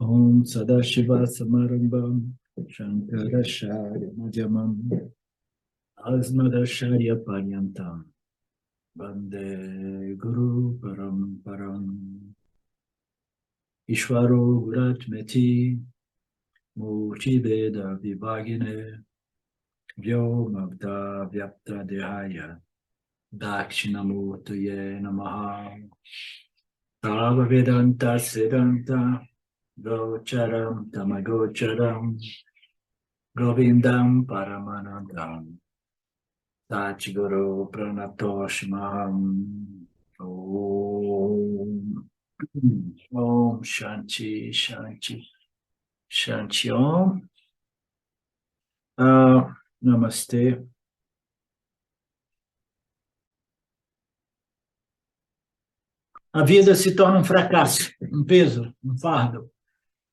Om Sadashiva Samarambam Shankaracharya Madhyamam Asmadacharya Paryantam Vande Guru Paramparam Ishvaro Guratmeti Murti Veda Vibhagine Vyomabda Vyapta Dehaya Dakshinamurtaye Namaha Tava Vedanta Siddhanta Gocharam Tamagocharam Govindam Paramanandam Satguru Pranatoshmaham Om Om Shanti Shanti Shanti Om Namastê. A vida se torna um fracasso, um peso, um fardo.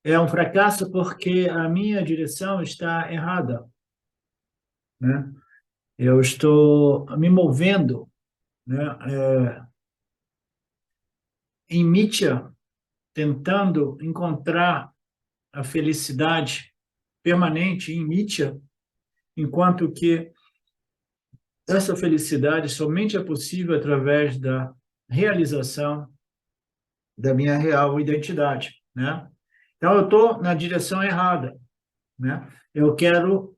É um fracasso porque a minha direção está errada, né? Eu estou me movendo, né, em Mitya, tentando encontrar a felicidade permanente em Mitya, enquanto que essa felicidade somente é possível através da realização da minha real identidade, né? Então, eu estou na direção errada, né? Eu quero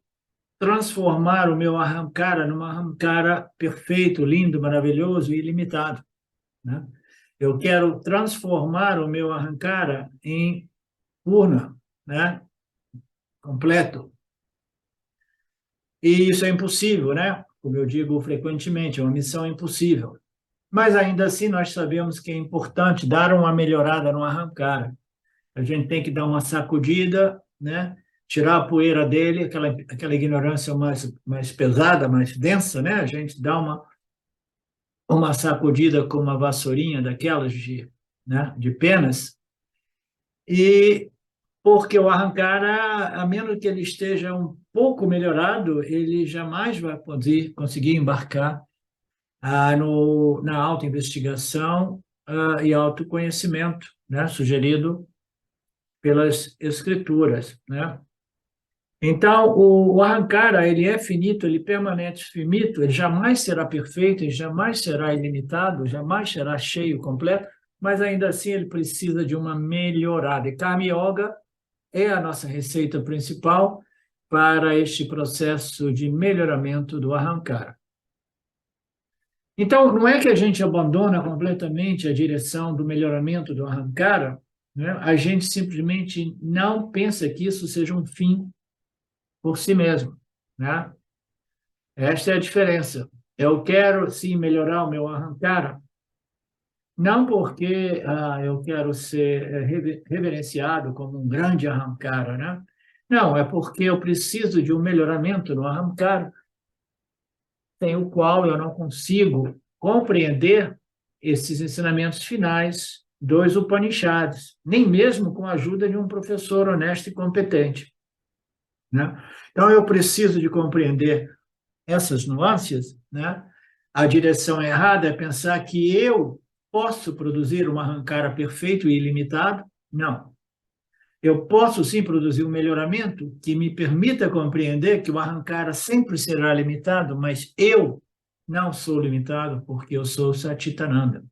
transformar o meu Ahamkara numa Ahamkara perfeito, lindo, maravilhoso e ilimitado, né? Eu quero transformar o meu Ahamkara em Purna, né? Completo. E isso é impossível, né? Como eu digo frequentemente, é uma missão impossível. Mas ainda assim nós sabemos que é importante dar uma melhorada no Ahamkara. A gente tem que dar uma sacudida, né? Tirar a poeira dele, aquela ignorância mais pesada, mais densa, né? A gente dá uma sacudida com uma vassourinha daquelas de penas, e porque o Ahamkara, a menos que ele esteja um pouco melhorado, ele jamais vai poder conseguir embarcar na autoinvestigação e autoconhecimento, né? Sugerido pelas escrituras, né? Então, o Ahamkara, ele é finito, ele permanece finito, ele jamais será perfeito, ele jamais será ilimitado, jamais será cheio, completo, mas ainda assim ele precisa de uma melhorada. E Karma Yoga é a nossa receita principal para este processo de melhoramento do Ahamkara. Então, não é que a gente abandona completamente a direção do melhoramento do Ahamkara, né? A gente simplesmente não pensa que isso seja um fim por si mesmo, né? Esta é a diferença. Eu quero, sim, melhorar o meu Ahamkara, não porque eu quero ser reverenciado como um grande Ahamkara, né? Não, é porque eu preciso de um melhoramento no Ahamkara, sem o qual eu não consigo compreender esses ensinamentos finais dos Upanishads, nem mesmo com a ajuda de um professor honesto e competente, né? Então, eu preciso de compreender essas nuances, né? A direção errada é pensar que eu posso produzir um Ahamkara perfeito e ilimitado. Não. Eu posso sim produzir um melhoramento que me permita compreender que o Ahamkara sempre será limitado, mas eu não sou limitado porque eu sou Satchitananda.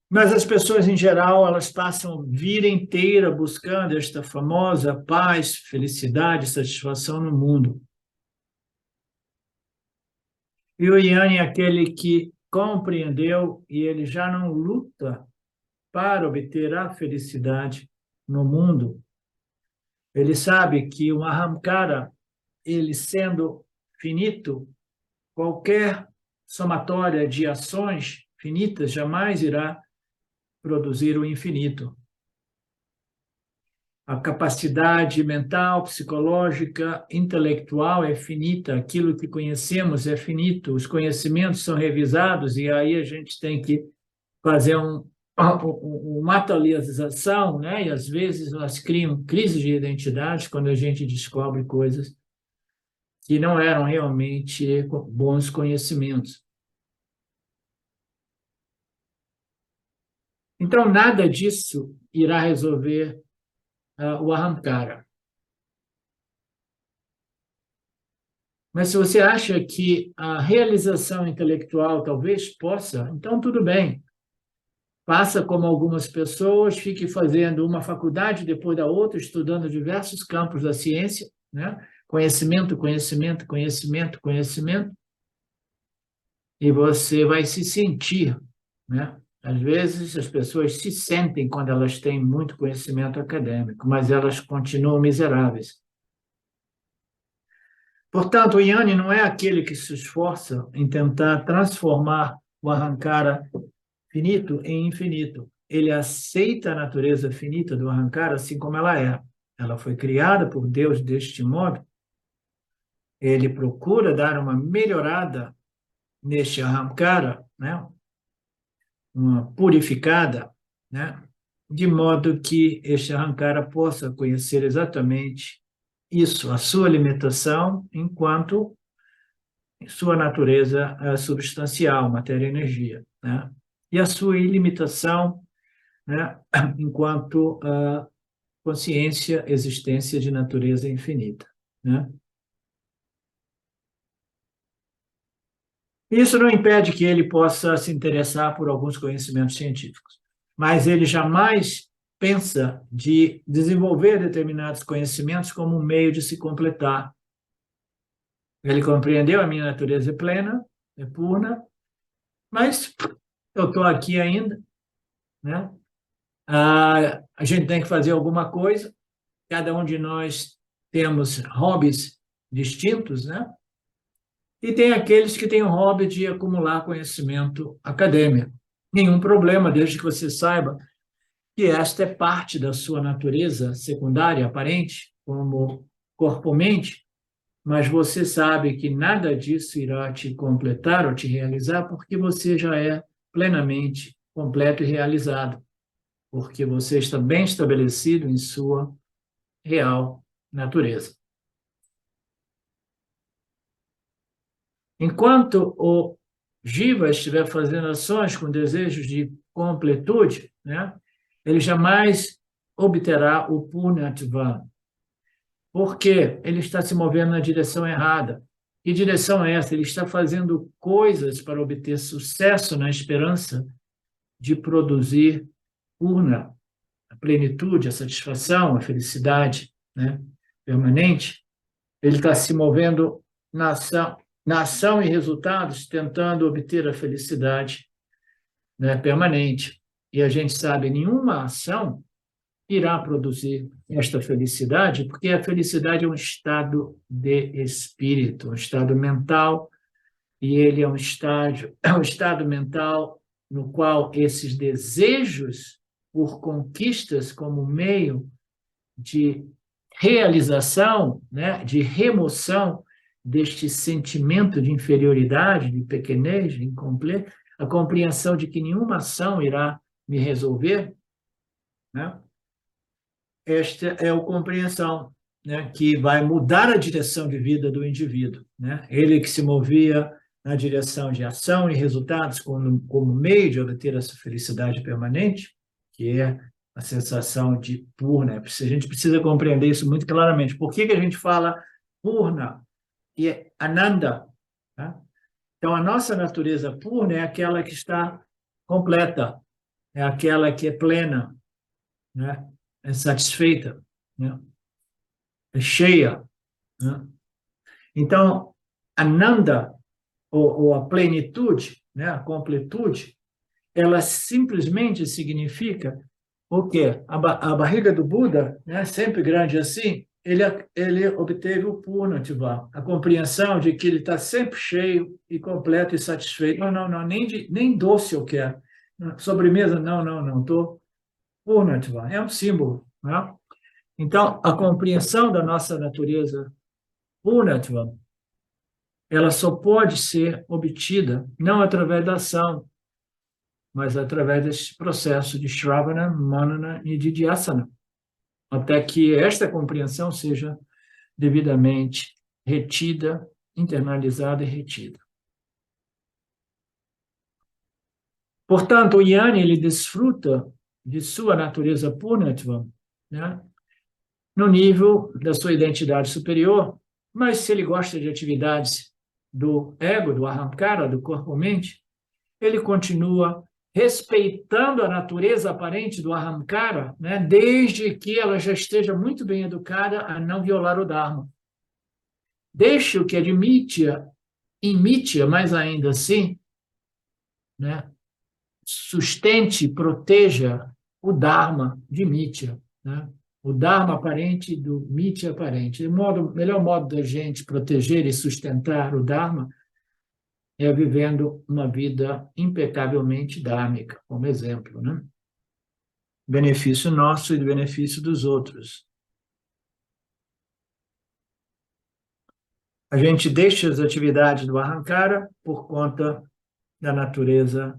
Mas as pessoas, em geral, elas passam a vida inteira buscando esta famosa paz, felicidade, satisfação no mundo. E o Yanni é aquele que compreendeu e ele já não luta para obter a felicidade no mundo. Ele sabe que o Ahamkara, ele sendo finito, qualquer somatória de ações finitas jamais irá produzir o infinito. A capacidade mental, psicológica, intelectual é finita, aquilo que conhecemos é finito, os conhecimentos são revisados e aí a gente tem que fazer uma atualização, né? E às vezes nós criamos crises de identidade quando a gente descobre coisas que não eram realmente bons conhecimentos. Então, nada disso irá resolver o ahamkara. Mas se você acha que a realização intelectual talvez possa, então tudo bem. Faça como algumas pessoas, fique fazendo uma faculdade depois da outra, estudando diversos campos da ciência, né? Conhecimento, conhecimento, conhecimento, conhecimento, e você vai se sentir, né? Às vezes as pessoas se sentem quando elas têm muito conhecimento acadêmico, mas elas continuam miseráveis. Portanto, o Yanni não é aquele que se esforça em tentar transformar o Ahankara finito em infinito. Ele aceita a natureza finita do Ahankara assim como ela é. Ela foi criada por Deus deste modo. Ele procura dar uma melhorada neste Ahankara, né? Uma purificada, né? De modo que este Ahankara possa conhecer exatamente isso, a sua limitação, enquanto sua natureza substancial, matéria e energia, né? E a sua ilimitação, né? Enquanto consciência, existência de natureza infinita, né? Isso não impede que ele possa se interessar por alguns conhecimentos científicos, mas ele jamais pensa de desenvolver determinados conhecimentos como um meio de se completar. Ele compreendeu a minha natureza é plena, é pura, mas eu estou aqui ainda, né? A gente tem que fazer alguma coisa, cada um de nós temos hobbies distintos, né? E tem aqueles que têm o hobby de acumular conhecimento acadêmico. Nenhum problema, desde que você saiba que esta é parte da sua natureza secundária, aparente, como corpo-mente, mas você sabe que nada disso irá te completar ou te realizar, porque você já é plenamente completo e realizado, porque você está bem estabelecido em sua real natureza. Enquanto o Jiva estiver fazendo ações com desejos de completude, né, ele jamais obterá o Purnatva, porque ele está se movendo na direção errada. Que direção é essa? Ele está fazendo coisas para obter sucesso na esperança de produzir Purna, a plenitude, a satisfação, a felicidade, né, permanente. Ele está se movendo na ação e resultados, tentando obter a felicidade, né, permanente. E a gente sabe, nenhuma ação irá produzir esta felicidade, porque a felicidade é um estado de espírito, um estado mental, e ele é um estado mental no qual esses desejos por conquistas como meio de realização, né, de remoção deste sentimento de inferioridade, de pequenez, de incompleto, a compreensão de que nenhuma ação irá me resolver, né? Esta é a compreensão, né, que vai mudar a direção de vida do indivíduo, né? Ele que se movia na direção de ação e resultados como meio de obter essa felicidade permanente, que é a sensação de purna. A gente precisa compreender isso muito claramente. Por que a gente fala purna e ananda? Tá? Então, a nossa natureza purna é aquela que está completa, é aquela que é plena, né? É satisfeita, né? É cheia, né? Então, ananda, ou a plenitude, né? A completude, ela simplesmente significa o quê? A barriga do Buda, né, sempre grande assim, ele obteve o Purnatva, a compreensão de que ele está sempre cheio e completo e satisfeito. Não, nem doce eu quero. Sobremesa, não, estou Purnatva. É um símbolo, né? Então, a compreensão da nossa natureza Purnatva, ela só pode ser obtida não através da ação, mas através desse processo de Shravana, Manana e de Dhyasana, até que esta compreensão seja devidamente retida, internalizada e retida. Portanto, o Jnani, ele desfruta de sua natureza Purnatva, né, no nível da sua identidade superior, mas se ele gosta de atividades do ego, do ahamkara, do corpo-mente, ele continua respeitando a natureza aparente do ahamkara, né, desde que ela já esteja muito bem educada a não violar o Dharma. Deixe o que é de Mitya, em Mitya, mas ainda assim, né, sustente, proteja o Dharma de Mitya, né? O Dharma aparente do Mitya aparente. O melhor modo da gente proteger e sustentar o Dharma é vivendo uma vida impecavelmente dhármica, como exemplo, né? Benefício nosso e do benefício dos outros. A gente deixa as atividades do ahankara por conta da natureza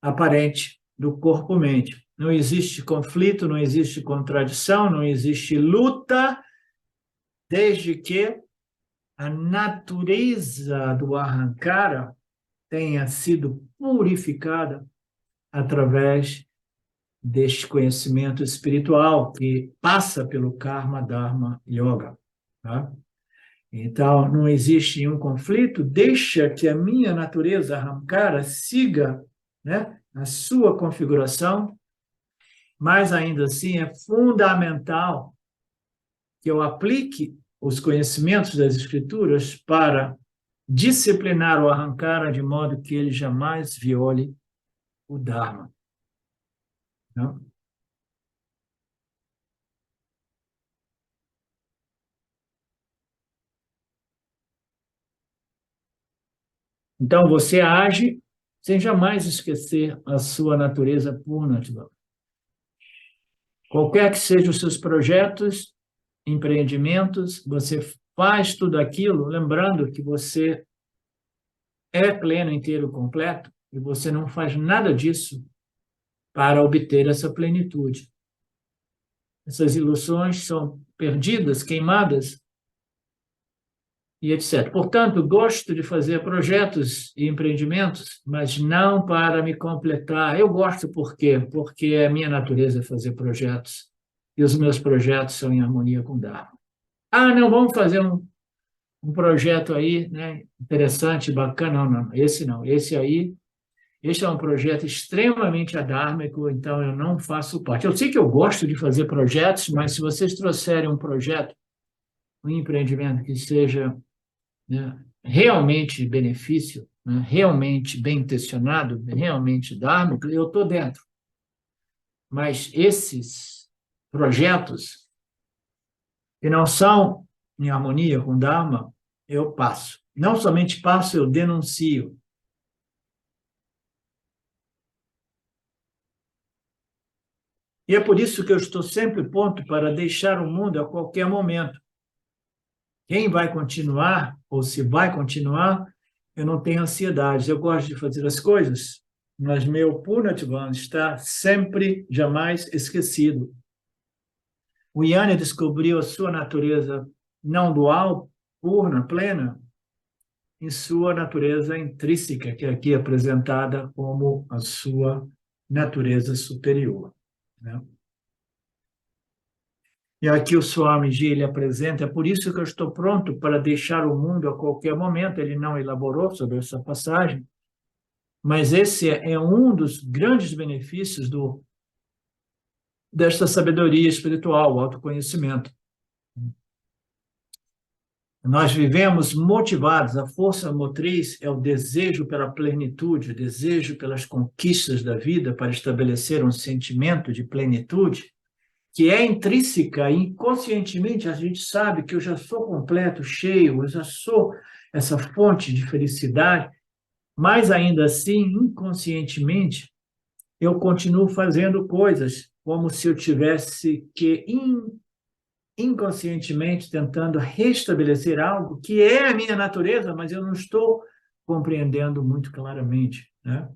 aparente do corpo-mente. Não existe conflito, não existe contradição, não existe luta, desde que a natureza do ahankara tenha sido purificada através deste conhecimento espiritual que passa pelo Karma Dharma Yoga. Tá? Então, não existe nenhum conflito, deixa que a minha natureza ahankara siga, né, a sua configuração, mas ainda assim é fundamental que eu aplique os conhecimentos das escrituras para disciplinar o ahankara de modo que ele jamais viole o Dharma. Não? Então, você age sem jamais esquecer a sua natureza purnatva. Qualquer que sejam os seus projetos, empreendimentos, você faz tudo aquilo, lembrando que você é pleno, inteiro, completo, e você não faz nada disso para obter essa plenitude. Essas ilusões são perdidas, queimadas, e etc. Portanto, gosto de fazer projetos e empreendimentos, mas não para me completar. Eu gosto por quê? Porque a minha natureza é fazer projetos, e os meus projetos são em harmonia com o Dharma. Ah, não, vamos fazer um projeto aí, né, interessante, bacana. Não, não, esse não. Esse aí, este é um projeto extremamente adármico, então eu não faço parte. Eu sei que eu gosto de fazer projetos, mas se vocês trouxerem um projeto, um empreendimento que seja, né, realmente benefício, né, realmente bem intencionado, realmente dármico, eu estou dentro. Mas esses projetos que não são em harmonia com o Dharma, eu passo. Não somente passo, eu denuncio. E é por isso que eu estou sempre pronto para deixar o mundo a qualquer momento. Quem vai continuar, ou se vai continuar, eu não tenho ansiedade. Eu gosto de fazer as coisas, mas meu Purnatvan está sempre, jamais esquecido. O Jnana descobriu a sua natureza não dual, purna, plena, em sua natureza intrínseca, que é aqui apresentada como a sua natureza superior. Né? E aqui o Swamiji ele apresenta, é por isso que eu estou pronto para deixar o mundo a qualquer momento. Ele não elaborou sobre essa passagem, mas esse é um dos grandes benefícios desta sabedoria espiritual, o autoconhecimento. Nós vivemos motivados, a força motriz é o desejo pela plenitude, o desejo pelas conquistas da vida para estabelecer um sentimento de plenitude, que é intrínseca e inconscientemente a gente sabe que eu já sou completo, cheio, eu já sou essa fonte de felicidade, mas ainda assim, inconscientemente, eu continuo fazendo coisas como se eu tivesse que inconscientemente tentando restabelecer algo que é a minha natureza, mas eu não estou compreendendo muito claramente, né?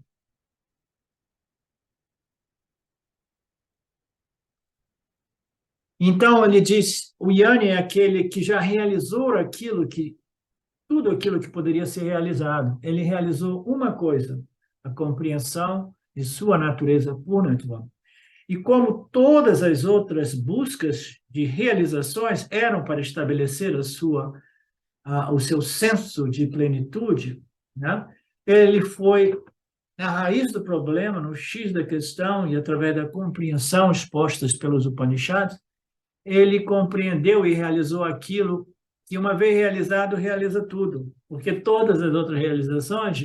Então, ele diz, o Jnana é aquele que já realizou tudo aquilo que poderia ser realizado. Ele realizou uma coisa, a compreensão de sua natureza Purnatva. E como todas as outras buscas de realizações eram para estabelecer o seu senso de plenitude, né? Ele foi na raiz do problema, no X da questão, e através da compreensão expostas pelos Upanishads, ele compreendeu e realizou aquilo que, uma vez realizado, realiza tudo. Porque todas as outras realizações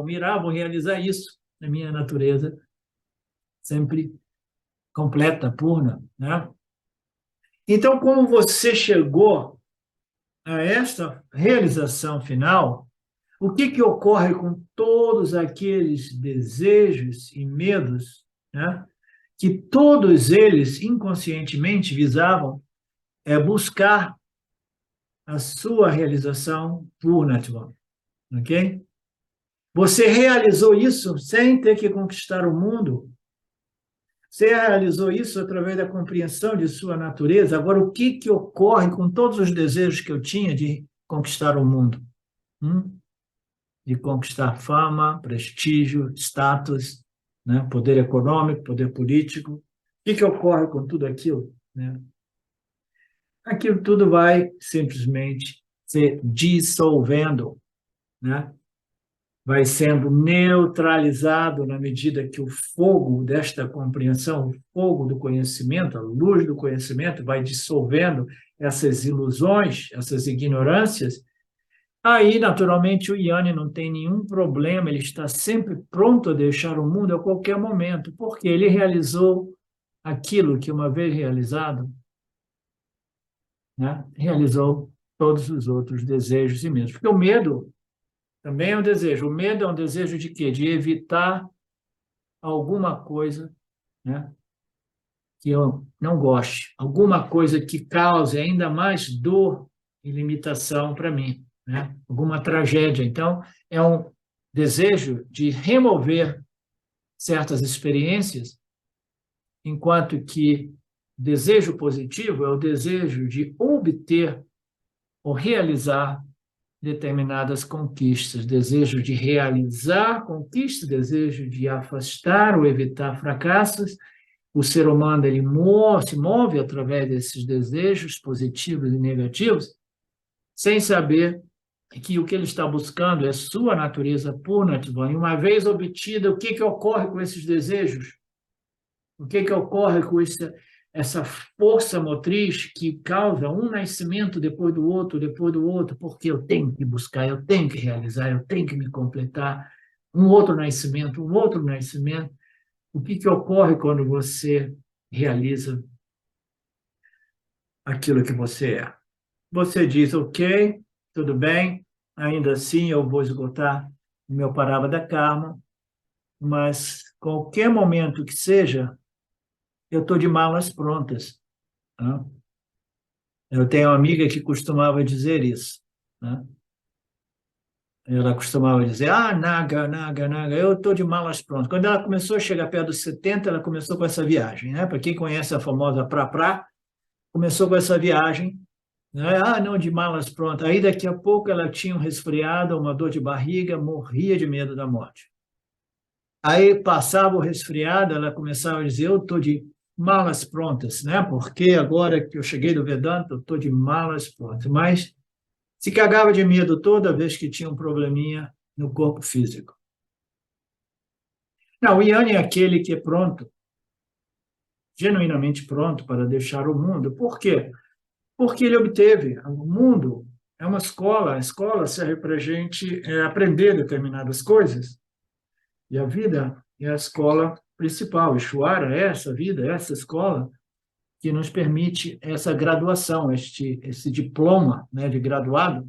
miravam realizar isso, na minha natureza, sempre completa, purna, né? Então, como você chegou a esta realização final, o que ocorre com todos aqueles desejos e medos, né, que todos eles inconscientemente visavam buscar a sua realização purnatva, ok? Você realizou isso sem ter que conquistar o mundo. Você realizou isso através da compreensão de sua natureza. Agora, o que ocorre com todos os desejos que eu tinha de conquistar o mundo? De conquistar fama, prestígio, status, né? Poder econômico, poder político. O que ocorre com tudo aquilo, né? Aquilo tudo vai simplesmente se dissolvendo, né? Vai sendo neutralizado na medida que o fogo desta compreensão, o fogo do conhecimento, a luz do conhecimento, vai dissolvendo essas ilusões, essas ignorâncias. Aí, naturalmente, o Yanni não tem nenhum problema, ele está sempre pronto a deixar o mundo a qualquer momento, porque ele realizou aquilo que, uma vez realizado, né, realizou todos os outros desejos e medos. Porque o medo também é um desejo. O medo é um desejo de quê? De evitar alguma coisa, né, que eu não goste, alguma coisa que cause ainda mais dor e limitação para mim, né? Alguma tragédia. Então, é um desejo de remover certas experiências, enquanto que desejo positivo é o desejo de obter ou realizar determinadas conquistas, desejo de realizar conquistas, desejo de afastar ou evitar fracassos. O ser humano ele se move através desses desejos positivos e negativos, sem saber que o que ele está buscando é sua natureza purnatva. E uma vez obtida, o que ocorre com esses desejos? O que ocorre com essa força motriz que causa um nascimento depois do outro, porque eu tenho que buscar, eu tenho que realizar, eu tenho que me completar, um outro nascimento, um outro nascimento. O que ocorre quando você realiza aquilo que você é? Você diz, ok, tudo bem, ainda assim eu vou esgotar o meu Parabada Karma, mas qualquer momento que seja, eu estou de malas prontas. Né? Eu tenho uma amiga que costumava dizer isso. Né? Ela costumava dizer, Naga, Naga, Naga, eu estou de malas prontas. Quando ela começou a chegar perto dos 70, ela começou com essa viagem. Né? Para quem conhece a famosa Pra, começou com essa viagem. Né? Não, de malas prontas. Aí, daqui a pouco, ela tinha um resfriado, uma dor de barriga, morria de medo da morte. Aí, passava o resfriado, ela começava a dizer, eu estou de malas prontas, né? Porque agora que eu cheguei do Vedanta, eu estou de malas prontas. Mas se cagava de medo toda vez que tinha um probleminha no corpo físico. Não, o Yanni é aquele que é pronto, genuinamente pronto para deixar o mundo. Por quê? Porque ele obteve. O mundo é uma escola, a escola serve para a gente aprender determinadas coisas. E a vida é a escola principal. Ishvara é essa vida, essa escola que nos permite essa graduação, esse diploma, né, de graduado,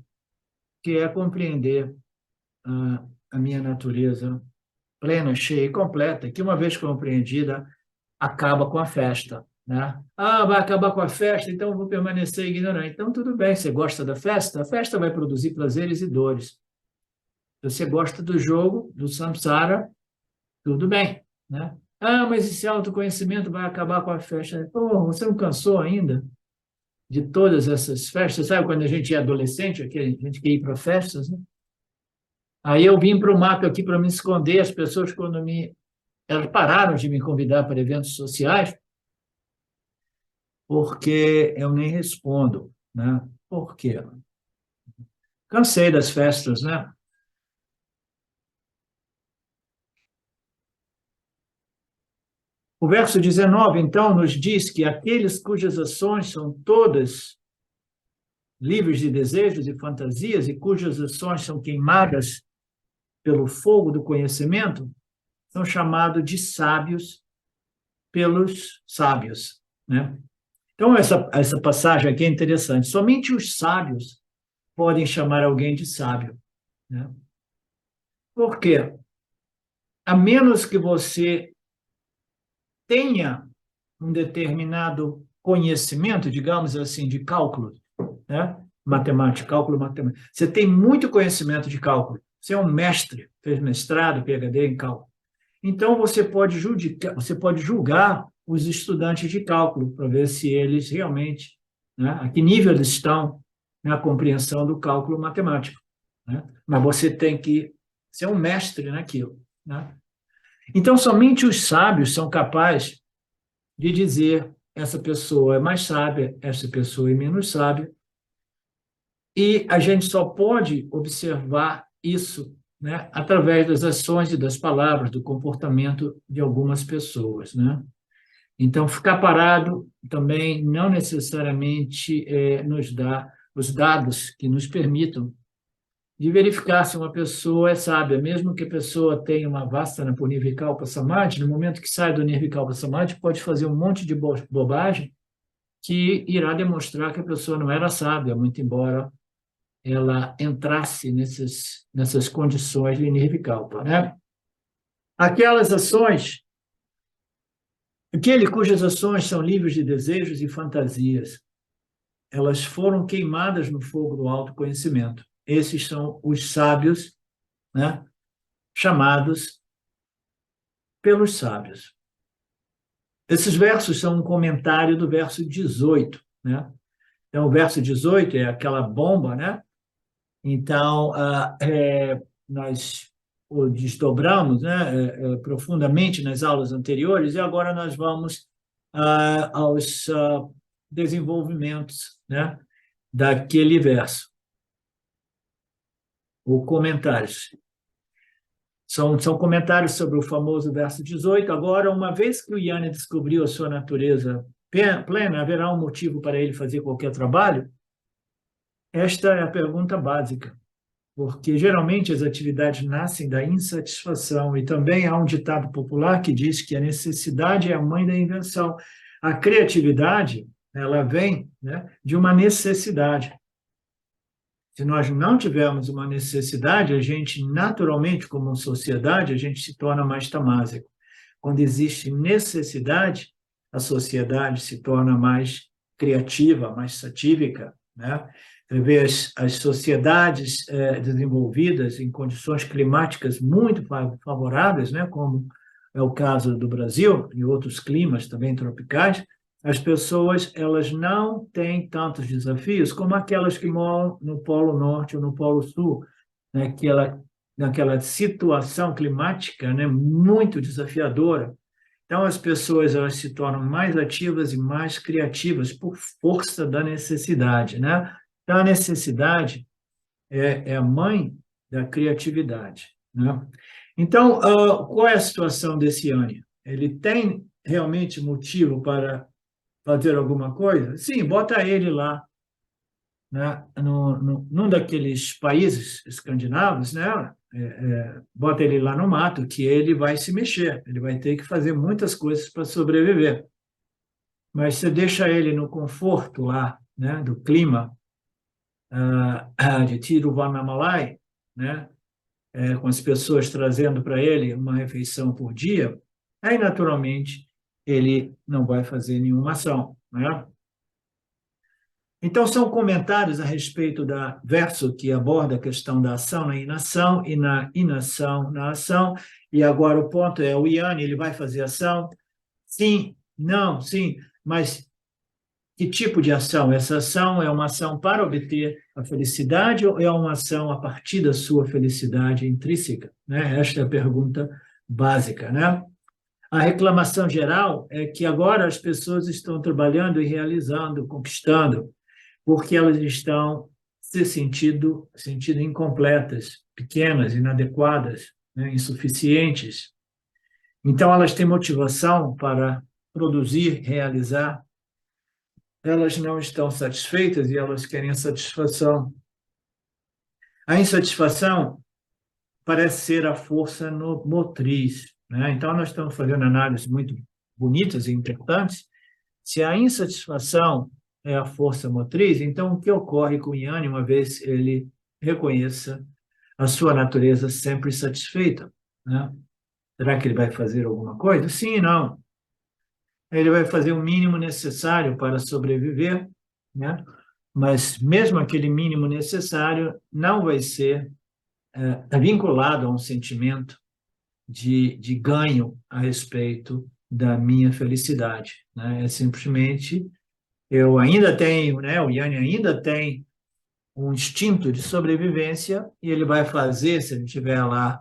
que é compreender a minha natureza plena, cheia e completa, que uma vez compreendida, acaba com a festa. Né? Vai acabar com a festa, então eu vou permanecer ignorante. Então, tudo bem, você gosta da festa? A festa vai produzir prazeres e dores. Se você gosta do jogo, do samsara, tudo bem. Né? Mas esse autoconhecimento vai acabar com a festa. Você não cansou ainda de todas essas festas? Sabe quando a gente é adolescente, a gente quer ir para festas? Né? Aí eu vim para o mato aqui para me esconder. As pessoas, elas pararam de me convidar para eventos sociais, porque eu nem respondo, né? Por quê? Cansei das festas, né? O verso 19, então, nos diz que aqueles cujas ações são todas livres de desejos e fantasias e cujas ações são queimadas pelo fogo do conhecimento, são chamados de sábios pelos sábios, né? Então, essa passagem aqui é interessante. Somente os sábios podem chamar alguém de sábio, né? Por quê? A menos que você tenha um determinado conhecimento, digamos assim, de cálculo, né? Matemática, cálculo matemático. Você tem muito conhecimento de cálculo. Você é um mestre, fez mestrado, PhD em cálculo. Então, você pode julgar os estudantes de cálculo para ver se eles realmente, né, a que nível eles estão na compreensão do cálculo matemático, né? Mas você tem que ser um mestre naquilo, né? Então, somente os sábios são capazes de dizer essa pessoa é mais sábia, essa pessoa é menos sábia, e a gente só pode observar isso, né, através das ações e das palavras, do comportamento de algumas pessoas, né? Então, ficar parado também não necessariamente nos dá os dados que nos permitam de verificar se uma pessoa é sábia, mesmo que a pessoa tenha uma vasta por Nirvikalpa Samadhi, no momento que sai do Nirvikalpa Samadhi, pode fazer um monte de bobagem que irá demonstrar que a pessoa não era sábia, muito embora ela entrasse nessas condições de Nirvikalpa, né? Aquelas ações, aquele cujas ações são livres de desejos e fantasias, elas foram queimadas no fogo do autoconhecimento. Esses são os sábios, né? Chamados pelos sábios. Esses versos são um comentário do verso 18, né? Então, o verso 18 é aquela bomba, né? Então, nós o desdobramos, né, profundamente nas aulas anteriores, e agora nós vamos aos desenvolvimentos, né, daquele verso, ou comentários. São comentários sobre o famoso verso 18. Agora, uma vez que o Yanni descobriu a sua natureza plena, haverá um motivo para ele fazer qualquer trabalho? Esta é a pergunta básica, porque geralmente as atividades nascem da insatisfação, e também há um ditado popular que diz que a necessidade é a mãe da invenção. A criatividade, ela vem, né, de uma necessidade. Se nós não tivermos uma necessidade, a gente, naturalmente, como sociedade, a gente se torna mais tamásico. Quando existe necessidade, a sociedade se torna mais criativa, mais satívica, né? Você vê as sociedades desenvolvidas em condições climáticas muito favoráveis, né? Como é o caso do Brasil e outros climas também tropicais, as pessoas elas não têm tantos desafios como aquelas que moram no Polo Norte ou no Polo Sul, né? Naquela situação climática, né? Muito desafiadora. Então, as pessoas elas se tornam mais ativas e mais criativas por força da necessidade, né? Então, a necessidade é a mãe da criatividade, né? Então, qual é a situação desse Yanni? Ele tem realmente motivo para fazer alguma coisa? Sim, bota ele lá, né? Num daqueles países escandinavos, né? Bota ele lá no mato, que ele vai se mexer, ele vai ter que fazer muitas coisas para sobreviver. Mas você deixa ele no conforto lá, né? Do clima de Tiruvannamalai, né? Com as pessoas trazendo para ele uma refeição por dia, aí naturalmente ele não vai fazer nenhuma ação, né? Então, são comentários a respeito da verso que aborda a questão da ação na inação e na inação na ação. E agora o ponto é, o Yanni, ele vai fazer ação? Sim, não, sim, mas Que tipo de ação? Essa ação é uma ação para obter a felicidade ou é uma ação a partir da sua felicidade intrínseca? Né? Esta é a pergunta básica, né? A reclamação geral é que agora as pessoas estão trabalhando e realizando, conquistando, porque elas estão se sentindo incompletas, pequenas, inadequadas, né? Insuficientes. Então, elas têm motivação para produzir, realizar, elas não estão satisfeitas e elas querem satisfação. A insatisfação parece ser a força motriz, né? Então, nós estamos fazendo análises muito bonitas e importantes. Se a insatisfação é a força motriz, então o que ocorre com o Yanni, uma vez ele reconheça a sua natureza sempre satisfeita, né? Será que ele vai fazer alguma coisa? Sim e não. Ele vai fazer o mínimo necessário para sobreviver, né? Mas mesmo aquele mínimo necessário não vai ser vinculado a um sentimento de ganho a respeito da minha felicidade, né? É simplesmente eu ainda tenho, né? O Yanni ainda tem um instinto de sobrevivência e ele vai fazer, se ele estiver lá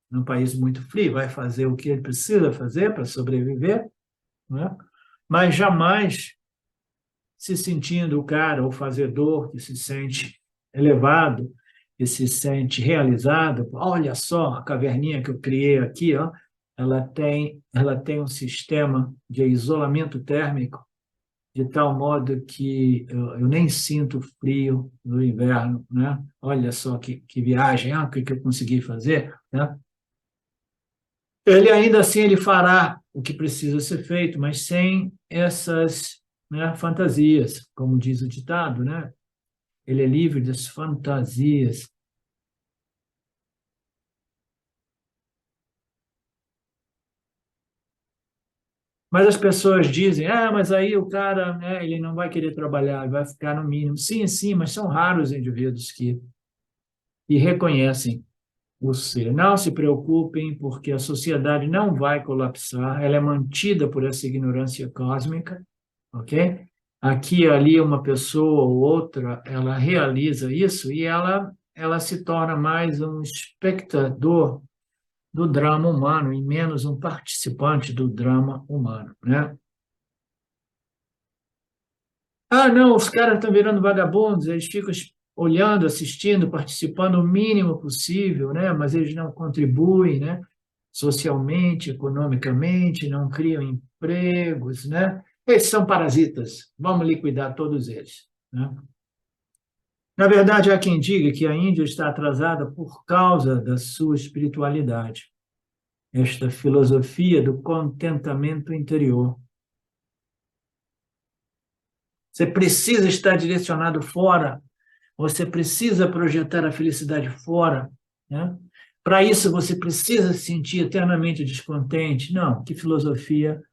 num país muito frio, vai fazer o que ele precisa fazer para sobreviver, né? Mas jamais se sentindo o cara, o fazedor, que se sente elevado, que se sente realizado. Olha só a caverninha que eu criei aqui, ó. Ela tem um sistema de isolamento térmico de tal modo que eu nem sinto frio no inverno, né? Olha só que viagem, o que eu consegui fazer, né? Ele ainda assim ele fará o que precisa ser feito, mas sem essas, né, fantasias, como diz o ditado, né? Ele é livre das fantasias. Mas as pessoas dizem, mas aí o cara, né, ele não vai querer trabalhar, ele vai ficar no mínimo. Sim, sim, mas são raros os indivíduos que reconhecem o ser. Não se preocupem, porque a sociedade não vai colapsar, ela é mantida por essa ignorância cósmica, ok? Aqui e ali uma pessoa ou outra, ela realiza isso e ela se torna mais um espectador do drama humano e menos um participante do drama humano, né? Ah, não, os caras estão virando vagabundos, eles ficam olhando, assistindo, participando o mínimo possível, né? Mas eles não contribuem, né? Socialmente, economicamente, não criam empregos, né? Esses são parasitas, vamos liquidar todos eles, né? Na verdade, há quem diga que a Índia está atrasada por causa da sua espiritualidade, esta filosofia do contentamento interior. Você precisa estar direcionado fora. Você precisa projetar a felicidade fora, né? Para isso, você precisa se sentir eternamente descontente. Não, que filosofia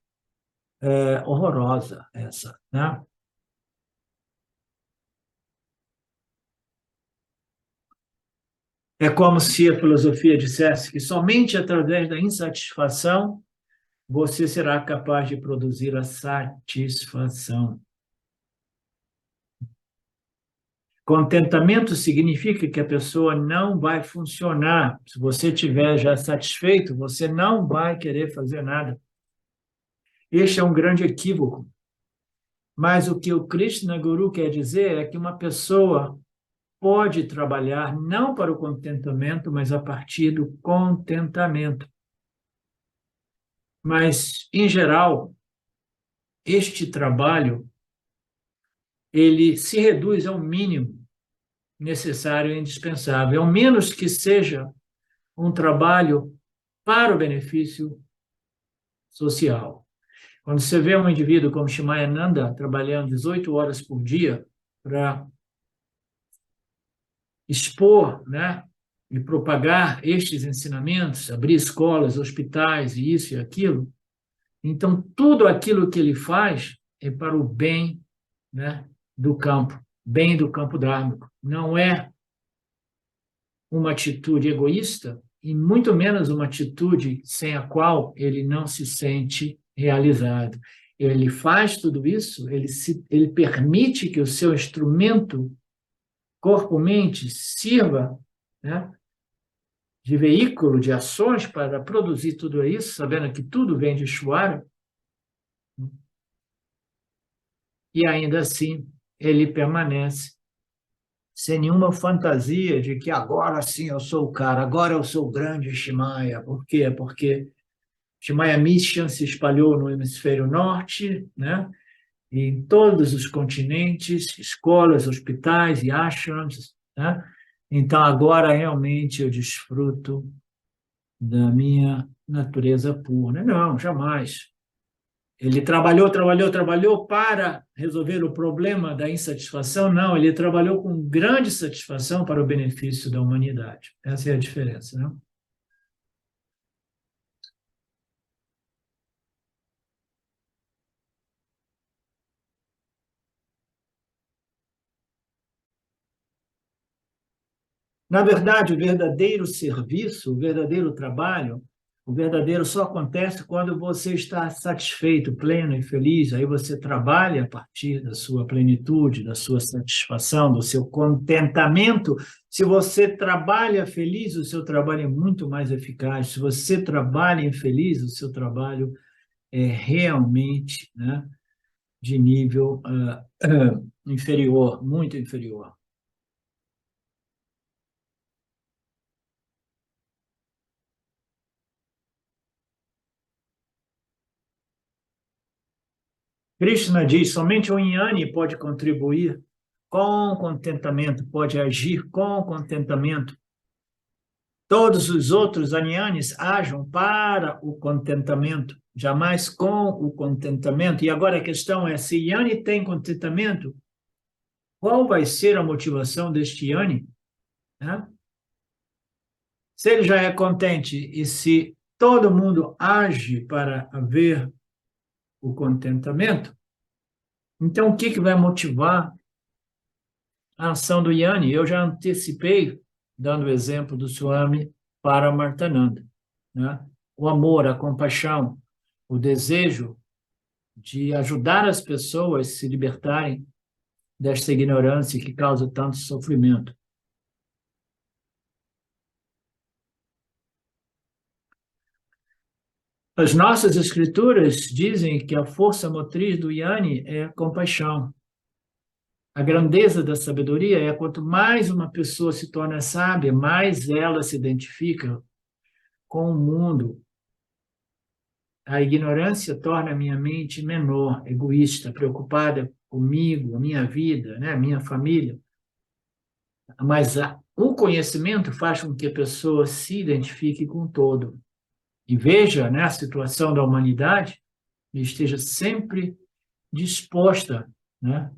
horrorosa essa, né? É como se a filosofia dissesse que somente através da insatisfação você será capaz de produzir a satisfação. Contentamento significa que a pessoa não vai funcionar. Se você estiver já satisfeito, você não vai querer fazer nada. Este é um grande equívoco. Mas o que o Krishna Guru quer dizer é que uma pessoa pode trabalhar não para o contentamento, mas a partir do contentamento. Mas, em geral, este trabalho ele se reduz ao mínimo necessário e indispensável, ao menos que seja um trabalho para o benefício social. Quando você vê um indivíduo como Shimayananda trabalhando 18 horas por dia para expor, né, e propagar estes ensinamentos, abrir escolas, hospitais e isso e aquilo, então tudo aquilo que ele faz é para o bem, né, do campo, bem do campo dharmico. Não é uma atitude egoísta e muito menos uma atitude sem a qual ele não se sente realizado. ele faz tudo isso, ele permite que o seu instrumento corpo-mente sirva, né, de veículo de ações para produzir tudo isso, sabendo que tudo vem de Ishvara, e ainda assim ele permanece sem nenhuma fantasia de que agora sim eu sou o cara, agora eu sou o grande Shimaya. Por quê? Porque Shimaya Mission se espalhou no hemisfério norte, né? E em todos os continentes, escolas, hospitais e ashrams, né? Então agora realmente eu desfruto da minha natureza pura. Não, jamais. Ele trabalhou, trabalhou, trabalhou para resolver o problema da insatisfação? Não, ele trabalhou com grande satisfação para o benefício da humanidade. Essa é a diferença, né? Na verdade, o verdadeiro serviço, o verdadeiro trabalho, o verdadeiro só acontece quando você está satisfeito, pleno e feliz. Aí você trabalha a partir da sua plenitude, da sua satisfação, do seu contentamento. Se você trabalha feliz, o seu trabalho é muito mais eficaz. Se você trabalha infeliz, o seu trabalho é realmente, né, de nível inferior, muito inferior. Krishna diz: somente o Jnani pode contribuir com contentamento, pode agir com contentamento. Todos os outros Jnanis ajam para o contentamento, jamais com o contentamento. E agora a questão é: se Jnani tem contentamento, qual vai ser a motivação deste Jnani? Né? Se ele já é contente e se todo mundo age para haver o contentamento, então o que vai motivar a ação do Yanni? Eu já antecipei, dando o exemplo do Swami para Martananda, né? O amor, a compaixão, o desejo de ajudar as pessoas a se libertarem desta ignorância que causa tanto sofrimento. As nossas escrituras dizem que a força motriz do Yanni é a compaixão. A grandeza da sabedoria é quanto mais uma pessoa se torna sábia, mais ela se identifica com o mundo. A ignorância torna a minha mente menor, egoísta, preocupada comigo, a minha vida, né, a minha família. Mas o conhecimento faz com que a pessoa se identifique com o todo e veja, né, a situação da humanidade e esteja sempre disposta, né,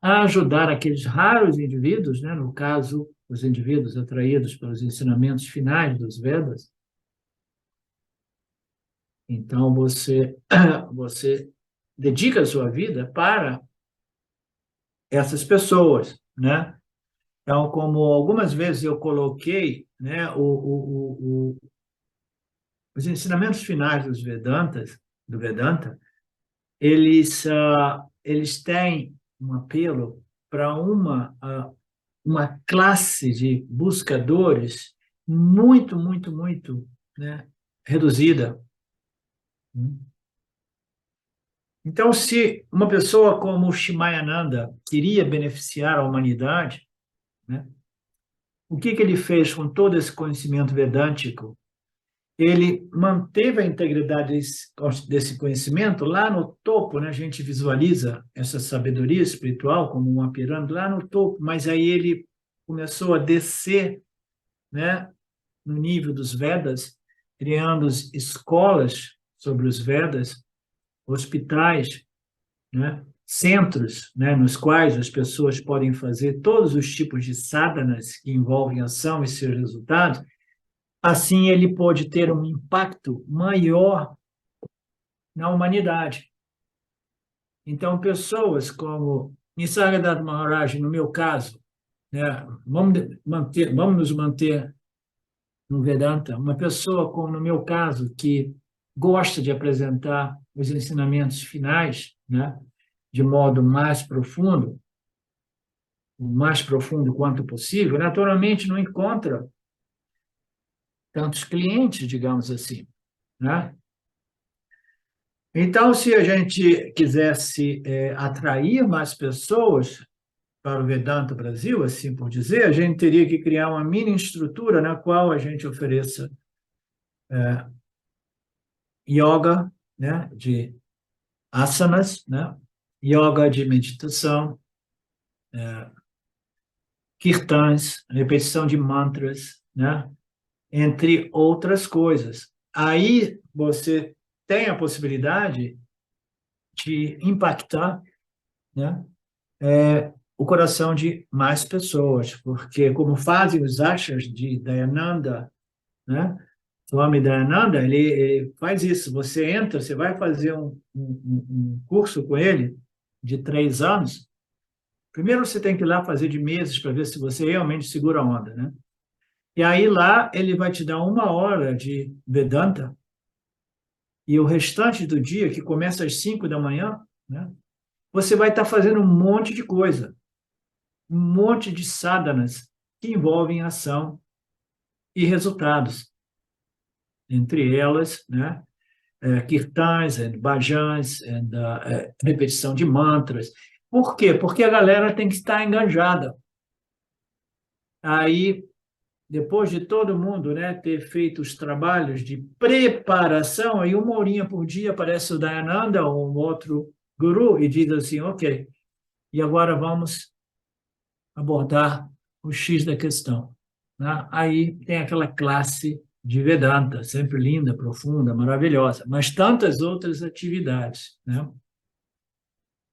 a ajudar aqueles raros indivíduos, né, no caso, os indivíduos atraídos pelos ensinamentos finais dos Vedas. Então, você dedica a sua vida para essas pessoas, né? Então, como algumas vezes eu coloquei, né, os ensinamentos finais dos Vedantas, do Vedanta, eles têm um apelo para uma classe de buscadores muito, muito, muito, né, reduzida. Então, se uma pessoa como o Shimayananda queria beneficiar a humanidade, né, o que ele fez com todo esse conhecimento vedântico? Ele manteve a integridade desse conhecimento lá no topo, né? A gente visualiza essa sabedoria espiritual como uma pirâmide lá no topo, mas aí ele começou a descer, né, no nível dos Vedas, criando escolas sobre os Vedas, hospitais, né, centros, né, nos quais as pessoas podem fazer todos os tipos de sadhanas que envolvem ação e seus resultados. Assim, ele pode ter um impacto maior na humanidade. Então, pessoas como Nisargadatta Maharaj, no meu caso, né, vamos nos manter no Vedanta, uma pessoa como, no meu caso, que gosta de apresentar os ensinamentos finais, né, de modo mais profundo, o mais profundo quanto possível, naturalmente não encontra tantos clientes, digamos assim, né? Então, se a gente quisesse atrair mais pessoas para o Vedanta Brasil, assim por dizer, a gente teria que criar uma mini estrutura na qual a gente ofereça yoga, né, de asanas, né, yoga de meditação, kirtans, repetição de mantras, né, entre outras coisas. Aí você tem a possibilidade de impactar, né, o coração de mais pessoas, porque como fazem os ashas de Dayananda, né, Swami Dayananda, ele faz isso. Você entra, você vai fazer um curso com ele de 3 anos. Primeiro você tem que ir lá fazer de meses para ver se você realmente segura a onda, né? E aí lá ele vai te dar 1 hora de Vedanta e o restante do dia, que começa às 5 da manhã, né? Você vai estar fazendo um monte de coisa, um monte de sadhanas que envolvem ação e resultados. Entre elas, né? Kirtans, bhajans, repetição de mantras. Por quê? Porque a galera tem que estar engajada. Aí, depois de todo mundo, né, ter feito os trabalhos de preparação, aí 1 horinha por dia aparece o Dayananda ou um outro guru e diz assim, ok, e agora vamos abordar o X da questão, né? Aí tem aquela classe de Vedanta, sempre linda, profunda, maravilhosa, mas tantas outras atividades, né?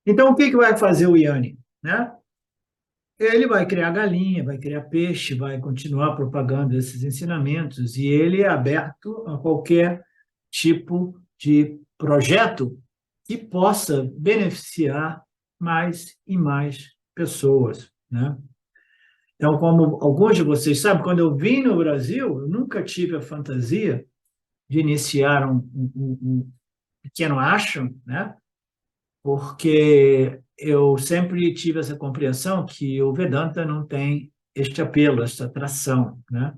Então, o que vai fazer o Yanni, né? Ele vai criar galinha, vai criar peixe, vai continuar propagando esses ensinamentos, e ele é aberto a qualquer tipo de projeto que possa beneficiar mais e mais pessoas, né? Então, como alguns de vocês sabem, quando eu vim no Brasil, eu nunca tive a fantasia de iniciar um pequeno ashram, né? Porque eu sempre tive essa compreensão que o Vedanta não tem este apelo, esta atração, né?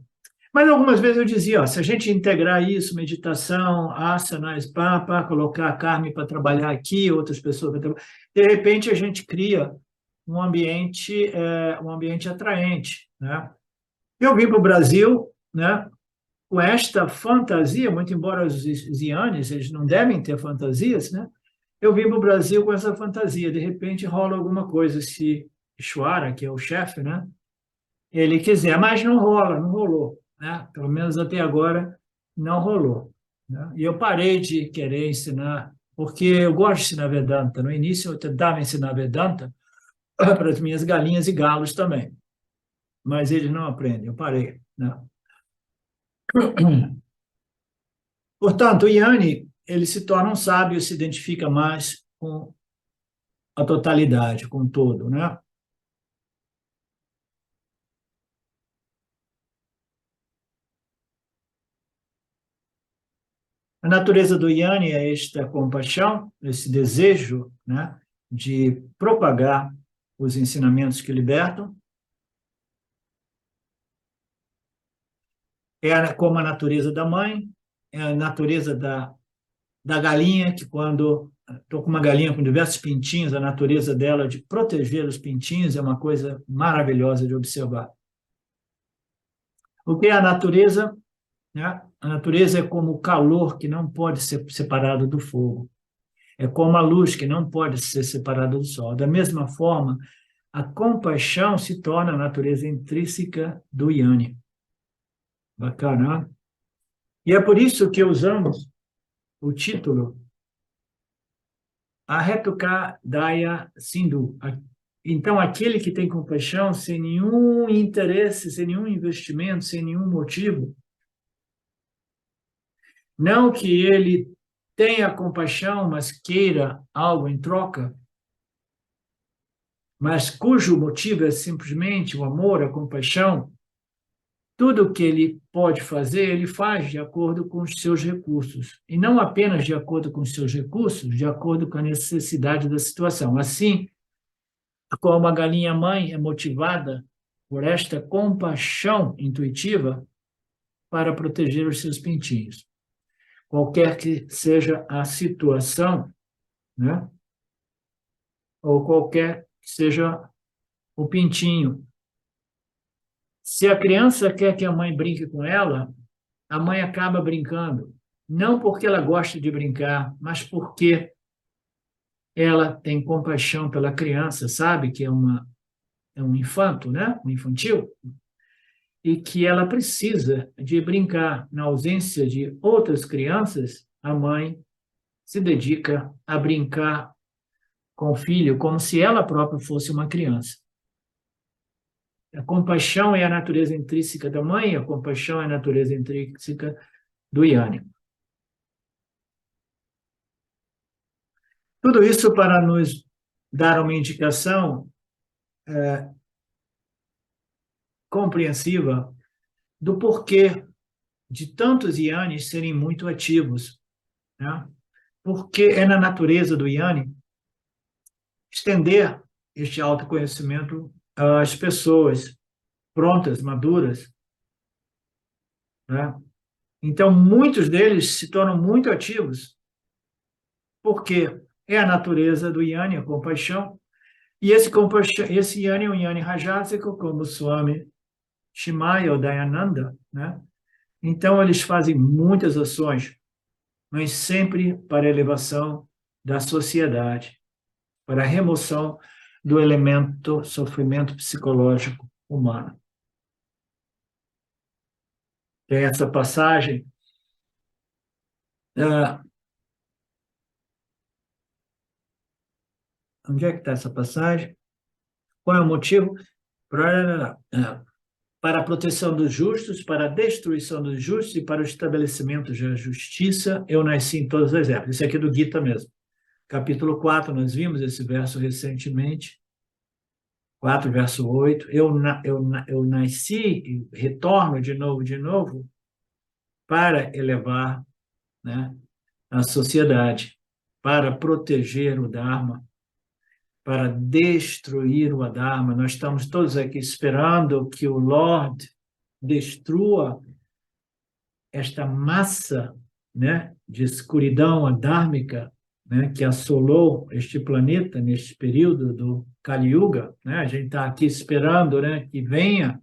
Mas algumas vezes eu dizia, ó, se a gente integrar isso, meditação, asanas, colocar a Carmen para trabalhar aqui, outras pessoas para trabalhar, de repente a gente cria um ambiente atraente, né? Eu vim para o Brasil, né, com esta fantasia, muito embora os Zianes, eles não devem ter fantasias, né? Eu vim para o Brasil com essa fantasia, de repente rola alguma coisa, se Ishwara, que é o chefe, né, ele quiser, mas não rola, não rolou, né? Pelo menos até agora não rolou, né? E eu parei de querer ensinar, porque eu gosto de ensinar Vedanta. No início eu tentava ensinar Vedanta para as minhas galinhas e galos também, mas eles não aprendem, eu parei, né? Portanto, o Yanni, ele se torna um sábio, se identifica mais com a totalidade, com o todo, né? A natureza do Yanni é esta compaixão, esse desejo, né, de propagar os ensinamentos que libertam. É como a natureza da mãe, é a natureza da galinha, que quando estou com uma galinha com diversos pintinhos, a natureza dela de proteger os pintinhos é uma coisa maravilhosa de observar. O que é a natureza? Né? A natureza é como o calor que não pode ser separado do fogo. É como a luz que não pode ser separada do sol. Da mesma forma, a compaixão se torna a natureza intrínseca do Yanni. Bacana, né? E é por isso que usamos o título Ahetuka Daya Sindhu. Então, aquele que tem compaixão sem nenhum interesse, sem nenhum investimento, sem nenhum motivo, não que ele tenha compaixão, mas queira algo em troca, mas cujo motivo é simplesmente o amor, a compaixão, tudo o que ele pode fazer, ele faz de acordo com os seus recursos. E não apenas de acordo com os seus recursos, de acordo com a necessidade da situação. Assim, como a galinha-mãe é motivada por esta compaixão intuitiva para proteger os seus pintinhos. Qualquer que seja a situação, né? Ou qualquer que seja o pintinho. Se a criança quer que a mãe brinque com ela, a mãe acaba brincando. Não porque ela gosta de brincar, mas porque ela tem compaixão pela criança, sabe que é um infanto, né? Um infantil, e que ela precisa de brincar. Na ausência de outras crianças, a mãe se dedica a brincar com o filho como se ela própria fosse uma criança. A compaixão é a natureza intrínseca da mãe, a compaixão é a natureza intrínseca do Yanni. Tudo isso para nos dar uma indicação compreensiva do porquê de tantos Yanis serem muito ativos, né? Porque é na natureza do Yanni estender este autoconhecimento às pessoas prontas, maduras, né? Então, muitos deles se tornam muito ativos, porque é a natureza do Yanni, a compaixão, e esse Yanni é um Yanni rajásico, como o Swami Shimaya ou Dayananda, né? Então, eles fazem muitas ações, mas sempre para a elevação da sociedade, para a remoção do elemento sofrimento psicológico humano. Tem essa passagem. Onde é que está essa passagem? Qual é o motivo? Para a proteção dos justos, para a destruição dos justos e para o estabelecimento da justiça, eu nasci em todas as épocas. Isso aqui é do Gita mesmo. Capítulo 4, nós vimos esse verso recentemente. 4, verso 8. Eu nasci e retorno de novo, para elevar, né, a sociedade, para proteger o Dharma, para destruir o Adharma. Nós estamos todos aqui esperando que o Lord destrua esta massa, né, de escuridão adármica, né, que assolou este planeta neste período do Kali Yuga, né? A gente está aqui esperando, né, que venha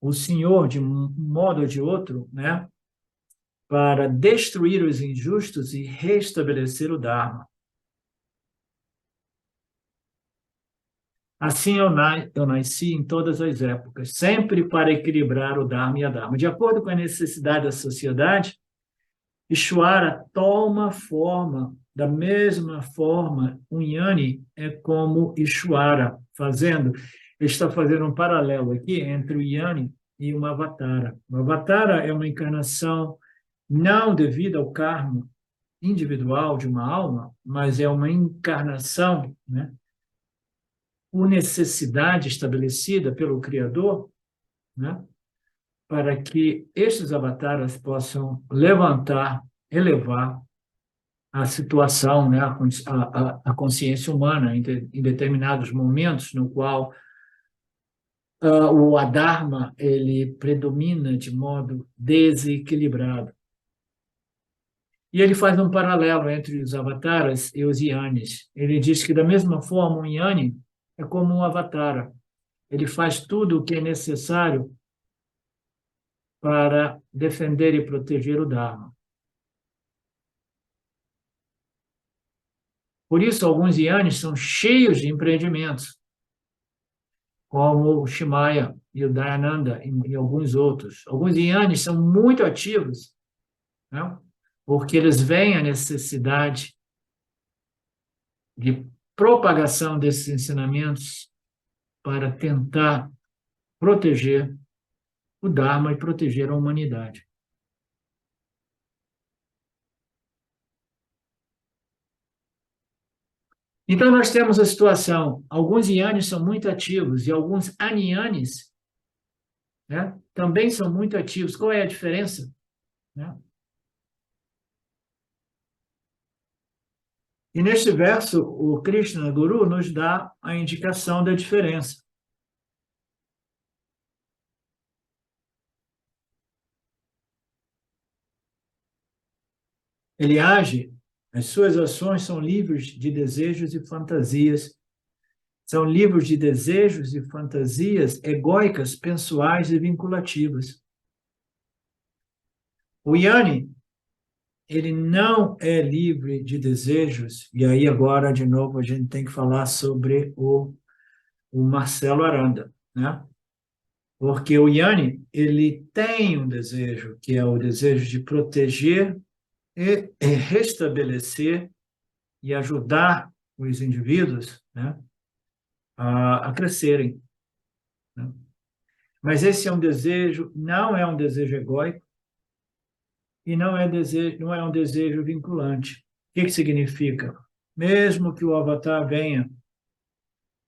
o Senhor de um modo ou de outro, né, para destruir os injustos e restabelecer o Dharma. Assim eu nasci em todas as épocas, sempre para equilibrar o Dharma e a Dharma. De acordo com a necessidade da sociedade, Ishvara toma forma, da mesma forma, um Yanni é como Ishvara, ele está fazendo um paralelo aqui entre o Yanni e uma Avatara. O Avatara é uma encarnação não devido ao karma individual de uma alma, mas é uma encarnação, né, por necessidade estabelecida pelo Criador, né, para que estes avataras possam elevar a situação, né, a consciência humana em determinados momentos no qual o Adharma ele predomina de modo desequilibrado. E ele faz um paralelo entre os avataras e os yanis. Ele diz que, da mesma forma, um yani é como um avatara. Ele faz tudo o que é necessário para defender e proteger o Dharma. Por isso, alguns yanis são cheios de empreendimentos, como o Shimaya e o Dayananda e alguns outros. Alguns yanis são muito ativos, né? Porque eles veem a necessidade de propagação desses ensinamentos para tentar proteger o Dharma e proteger a humanidade. Então, nós temos a situação, alguns yanis são muito ativos e alguns aniyanis né? Também são muito ativos. Qual é a diferença? Né? E neste verso, o Krishna Guru nos dá a indicação da diferença. Ele age, as suas ações são livres de desejos e fantasias, são livres de desejos e fantasias egóicas, pessoais e vinculativas. O Yanni, ele não é livre de desejos, e aí agora, de novo, a gente tem que falar sobre o Marcelo Aranda, né? Porque o Yanni, ele tem um desejo, que é o desejo de proteger e restabelecer e ajudar os indivíduos, né, a crescerem, né? Mas esse é um desejo, não é um desejo egóico e não é um desejo vinculante. O que significa? Mesmo que o avatar venha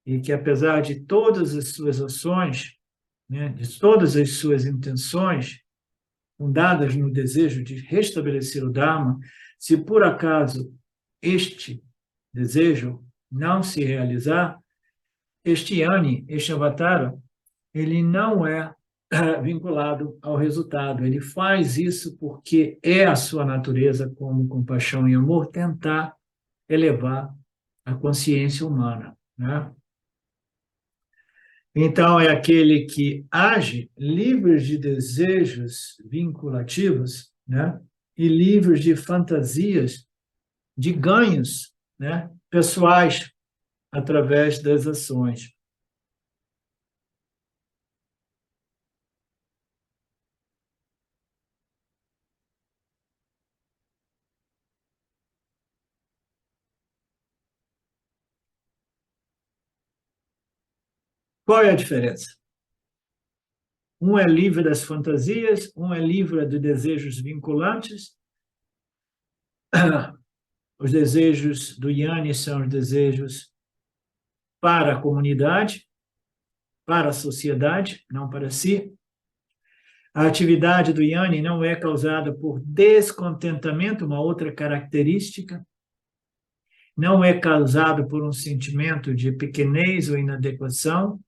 e que, apesar de todas as suas ações, né, de todas as suas intenções, fundadas no desejo de restabelecer o Dharma, se por acaso este desejo não se realizar, este Yanni, este avatar, ele não é vinculado ao resultado. Ele faz isso porque é a sua natureza, como compaixão e amor, tentar elevar a consciência humana, né? Então, é aquele que age livre de desejos vinculativos, né? E livre de fantasias, de ganhos, né? Pessoais, através das ações. Qual é a diferença? Um é livre das fantasias, um é livre de desejos vinculantes. Os desejos do Yanni são os desejos para a comunidade, para a sociedade, não para si. A atividade do Yanni não é causada por descontentamento, uma outra característica. Não é causado por um sentimento de pequenez ou inadequação.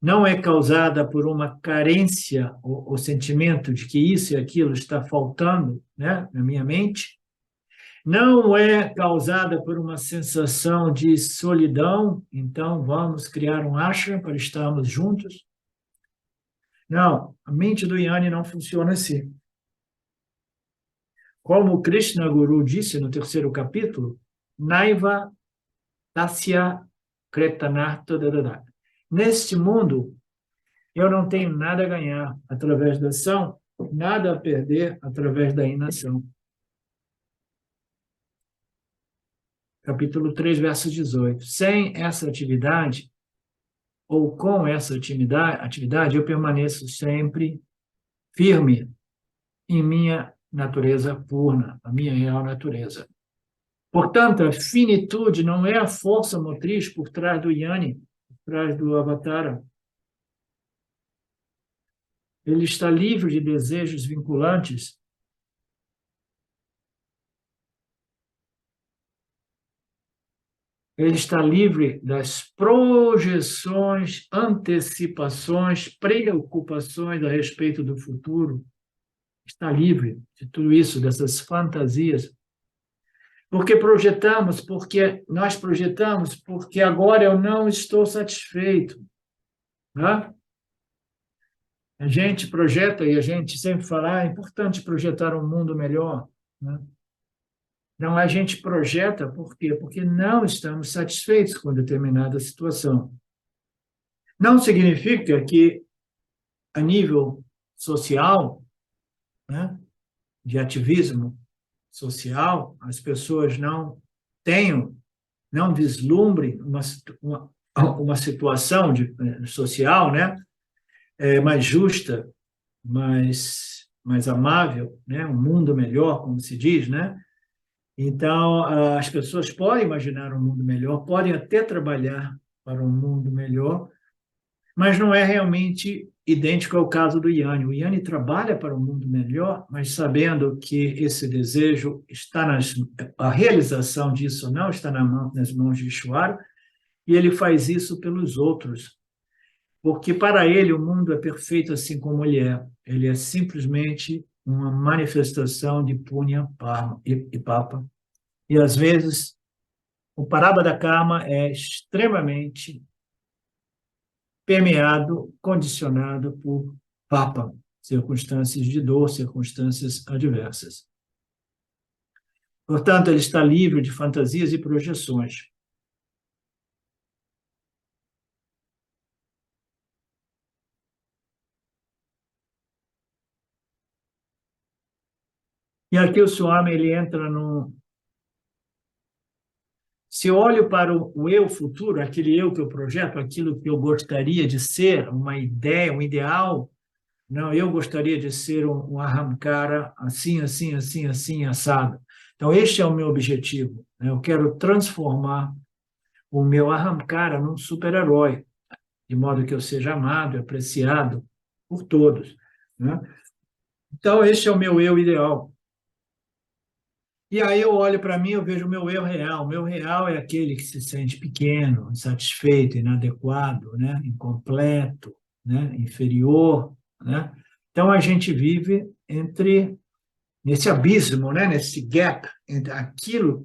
Não é causada por uma carência, o sentimento de que isso e aquilo está faltando, né, na minha mente. Não é causada por uma sensação de solidão, então vamos criar um ashram para estarmos juntos. Não, a mente do Yanni não funciona assim. Como o Krishna Guru disse no terceiro capítulo, Naiva Tasya Kretanartha Dadada. Neste mundo, eu não tenho nada a ganhar através da ação, nada a perder através da inação. Capítulo 3, verso 18. Sem essa atividade, ou com essa atividade, eu permaneço sempre firme em minha natureza purna, a minha real natureza. Portanto, a finitude não é a força motriz por trás do Yanni, por trás do Avatara. Ele está livre de desejos vinculantes. Ele está livre das projeções, antecipações, preocupações a respeito do futuro. Está livre de tudo isso, dessas fantasias. Porque projetamos, porque nós projetamos, porque agora eu não estou satisfeito, né? A gente projeta e a gente sempre fala, é importante projetar um mundo melhor, né? Não, a gente projeta por quê? Porque não estamos satisfeitos com determinada situação. Não significa que, a nível social, né, de ativismo social, as pessoas não tenham, não vislumbrem uma situação social, né, mais justa, mais amável, né, um mundo melhor, como se diz, né? Então, as pessoas podem imaginar um mundo melhor, podem até trabalhar para um mundo melhor, mas não é realmente idêntico ao caso do Yanni. O Yanni trabalha para um mundo melhor, mas sabendo que esse desejo está a realização disso não está nas mãos de Ishvara, e ele faz isso pelos outros, porque para ele o mundo é perfeito assim como ele é. Ele é simplesmente uma manifestação de Punya e Papa. E às vezes o Prarabdha Karma é extremamente permeado, condicionado por Papa, circunstâncias de dor, circunstâncias adversas. Portanto, ele está livre de fantasias e projeções. E aqui o Swami ele entra no... Se eu olho para o eu futuro, aquele eu que eu projeto, aquilo que eu gostaria de ser, uma ideia, um ideal, não, eu gostaria de ser um Ahamkara assim, assim, assim, assim, assado. Então, este é o meu objetivo, né? Eu quero transformar o meu Ahamkara num super-herói, de modo que eu seja amado e apreciado por todos, né? Então, este é o meu eu ideal. E aí eu olho para mim, eu vejo o meu eu real. O meu real é aquele que se sente pequeno, insatisfeito, inadequado, né? Incompleto, né? Inferior, né? Então a gente vive nesse abismo, né? Nesse gap entre aquilo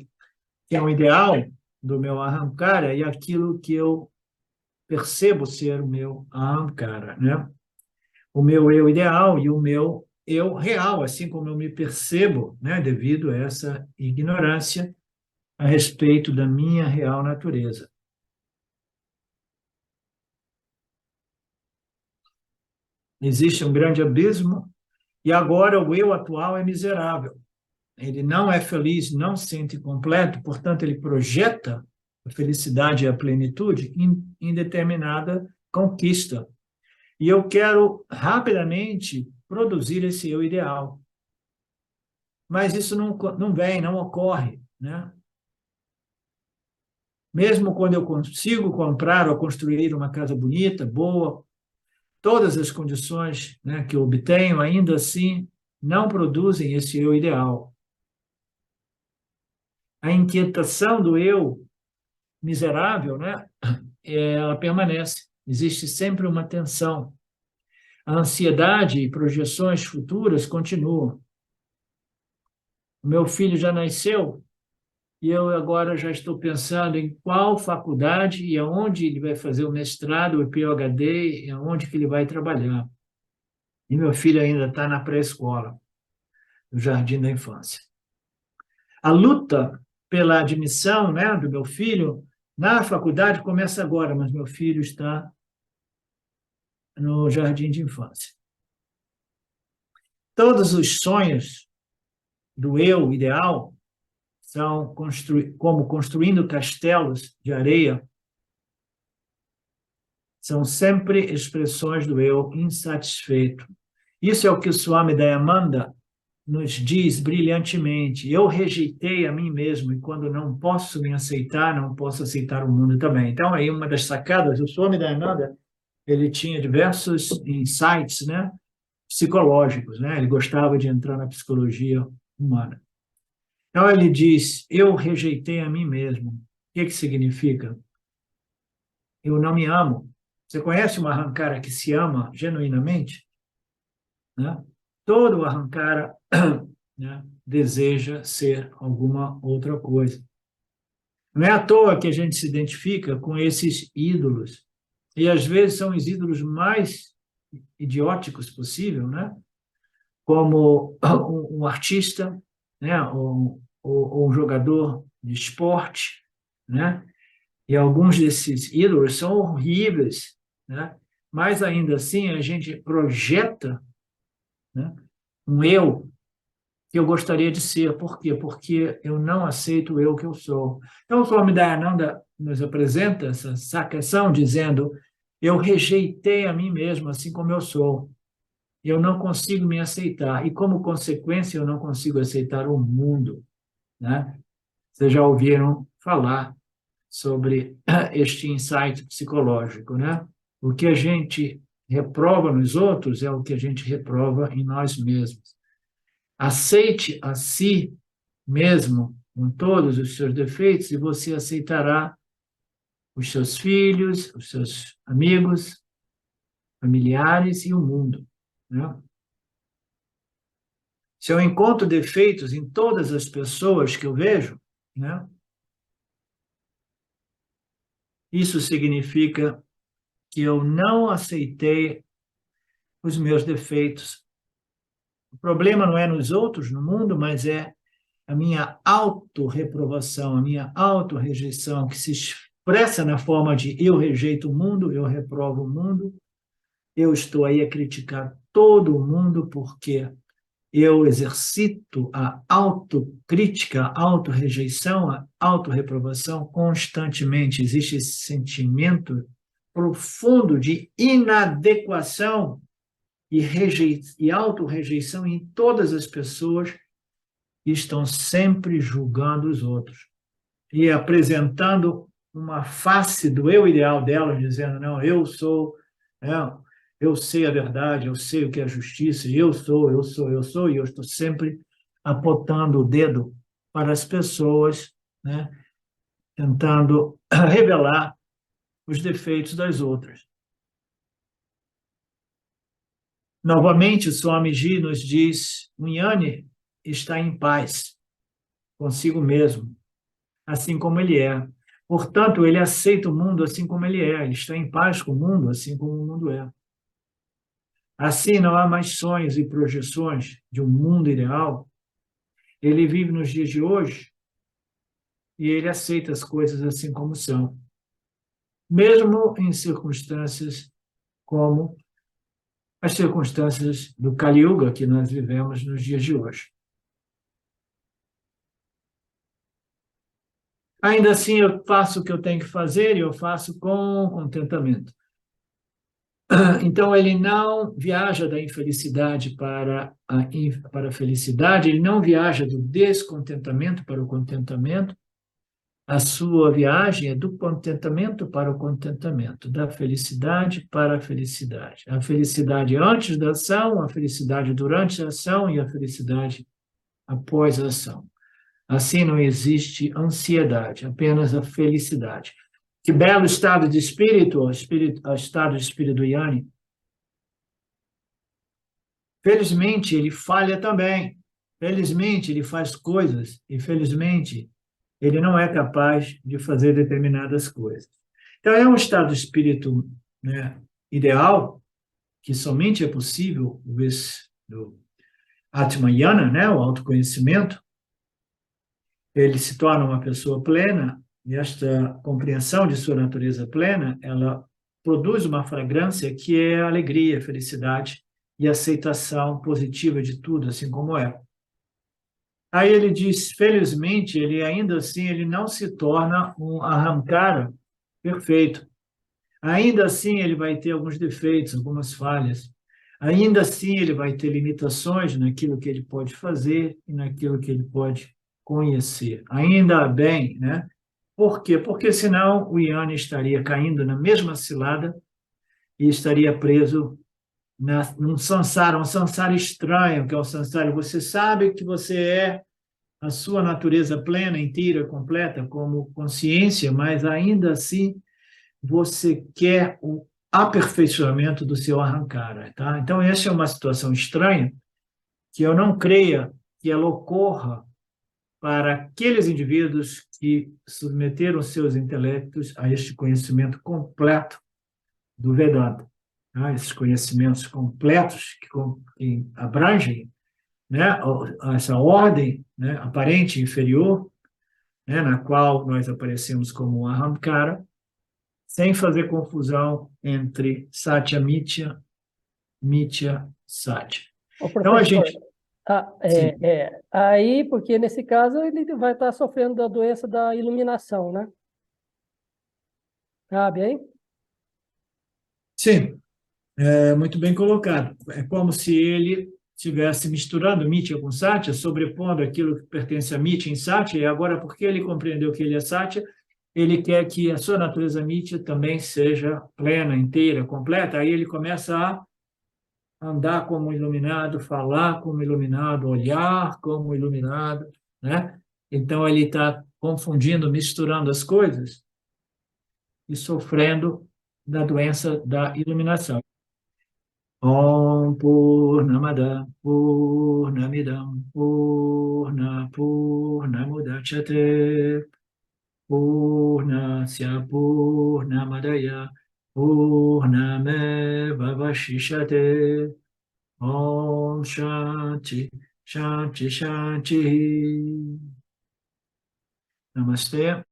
que é o ideal do meu Ahamkara e aquilo que eu percebo ser o meu Ahamkara, né? O meu eu ideal e o meu eu real, assim como eu me percebo, né? Devido a essa ignorância a respeito da minha real natureza. Existe um grande abismo e agora o eu atual é miserável. Ele não é feliz, não se sente completo, portanto, ele projeta a felicidade e a plenitude em determinada conquista. E eu quero rapidamente produzir esse eu ideal. Mas isso não vem, não ocorre, né? Mesmo quando eu consigo comprar ou construir uma casa bonita, boa, todas as condições, né, que eu obtenho, ainda assim, não produzem esse eu ideal. A inquietação do eu miserável, né, ela permanece. Existe sempre uma tensão. A ansiedade e projeções futuras continuam. O meu filho já nasceu e eu agora já estou pensando em qual faculdade e aonde ele vai fazer o mestrado, o PhD, e aonde que ele vai trabalhar. E meu filho ainda está na pré-escola, no jardim da infância. A luta pela admissão, né, do meu filho na faculdade começa agora, mas meu filho está no jardim de infância. Todos os sonhos do eu ideal são como construindo castelos de areia, são sempre expressões do eu insatisfeito. Isso é o que o Swami Dayamanda nos diz brilhantemente. Eu rejeitei a mim mesmo e quando não posso me aceitar, não posso aceitar o mundo também. Então, aí uma das sacadas, o Swami Dayananda, ele tinha diversos insights, né, psicológicos, né? Ele gostava de entrar na psicologia humana. Então, ele diz, eu rejeitei a mim mesmo. O que significa? Eu não me amo. Você conhece uma arrancara que se ama genuinamente? Né? Todo arrancara, né, deseja ser alguma outra coisa. Não é à toa que a gente se identifica com esses ídolos. E às vezes são os ídolos mais idióticos possível, né? Como um artista, né? Ou um jogador de esporte, né? E alguns desses ídolos são horríveis, né? Mas ainda assim a gente projeta, né, um eu que eu gostaria de ser. Por quê? Porque eu não aceito o eu que eu sou. Então, o Swami Dayananda nos apresenta essa sacação dizendo: eu rejeitei a mim mesmo assim como eu sou. Eu não consigo me aceitar. E, como consequência, eu não consigo aceitar o mundo, né? Vocês já ouviram falar sobre este insight psicológico, né? O que a gente reprova nos outros é o que a gente reprova em nós mesmos. Aceite a si mesmo, com todos os seus defeitos, e você aceitará os seus filhos, os seus amigos, familiares e o mundo, né? Se eu encontro defeitos em todas as pessoas que eu vejo, né, isso significa que eu não aceitei os meus defeitos. O problema não é nos outros, no mundo, mas é a minha autorreprovação, a minha autorrejeição, que se expressa na forma de eu rejeito o mundo, eu reprovo o mundo, eu estou aí a criticar todo o mundo porque eu exercito a autocrítica, a autorrejeição, a autorreprovação constantemente. Existe esse sentimento profundo de inadequação e autorrejeição em todas as pessoas que estão sempre julgando os outros e apresentando uma face do eu ideal delas, dizendo, não, eu sou, eu sei a verdade, eu sei o que é justiça, eu sou, e eu estou sempre apontando o dedo para as pessoas, né, tentando revelar os defeitos das outras. Novamente, Swamiji nos diz, o Jnani está em paz consigo mesmo, assim como ele é. Portanto, ele aceita o mundo assim como ele é, ele está em paz com o mundo assim como o mundo é. Assim, não há mais sonhos e projeções de um mundo ideal. Ele vive nos dias de hoje e ele aceita as coisas assim como são, mesmo em circunstâncias como as circunstâncias do Kali Yuga que nós vivemos nos dias de hoje. Ainda assim, eu faço o que eu tenho que fazer e eu faço com contentamento. Então, ele não viaja da infelicidade para a felicidade, ele não viaja do descontentamento para o contentamento. A sua viagem é do contentamento para o contentamento, da felicidade para a felicidade. A felicidade antes da ação, a felicidade durante a ação e a felicidade após a ação. Assim não existe ansiedade, apenas a felicidade. Que belo estado de espírito, o estado de espírito do Jnani. Felizmente, ele falha também. Felizmente, ele faz coisas. E, felizmente, ele não é capaz de fazer determinadas coisas. Então, é um estado de espírito, né, ideal, que somente é possível do Atmayana, né, o autoconhecimento. Ele se torna uma pessoa plena, e esta compreensão de sua natureza plena, ela produz uma fragrância que é alegria, felicidade e aceitação positiva de tudo, assim como é. Aí ele diz, felizmente, ele ainda assim, ele não se torna um ahamkara perfeito. Ainda assim, ele vai ter alguns defeitos, algumas falhas. Ainda assim, ele vai ter limitações naquilo que ele pode fazer e naquilo que ele pode conhecer. Ainda bem, né? Por quê? Porque senão o Jnani estaria caindo na mesma cilada e estaria preso num samsara, um samsara estranho, que é o samsara. Você sabe que você é a sua natureza plena, inteira, completa, como consciência, mas ainda assim você quer o aperfeiçoamento do seu ahankara, tá? Então, essa é uma situação estranha que eu não creia que ela ocorra para aqueles indivíduos que submeteram seus intelectos a este conhecimento completo do Vedanta, tá? Esses conhecimentos completos que abrangem, né, essa ordem, né, aparente inferior, né, na qual nós aparecemos como um ahamkara, sem fazer confusão entre Satya Mithya, Mithya Satya. Então, a gente... aí, porque nesse caso ele vai estar sofrendo da doença da iluminação, né? Cabe aí? Sim, muito bem colocado. É como se ele estivesse misturando Mithya com Satya, sobrepondo aquilo que pertence a Mithya em Satya, e agora, porque ele compreendeu que ele é Satya, ele quer que a sua natureza nítya também seja plena, inteira, completa. Aí ele começa a andar como iluminado, falar como iluminado, olhar como iluminado, né? Então ele está confundindo, misturando as coisas e sofrendo da doença da iluminação. Om Purnamada Purnamidam Purnamudachyate Purnasya Purnamadaya Purnameva Vashishyate Om Shanti Shanti Shanti. Namastê.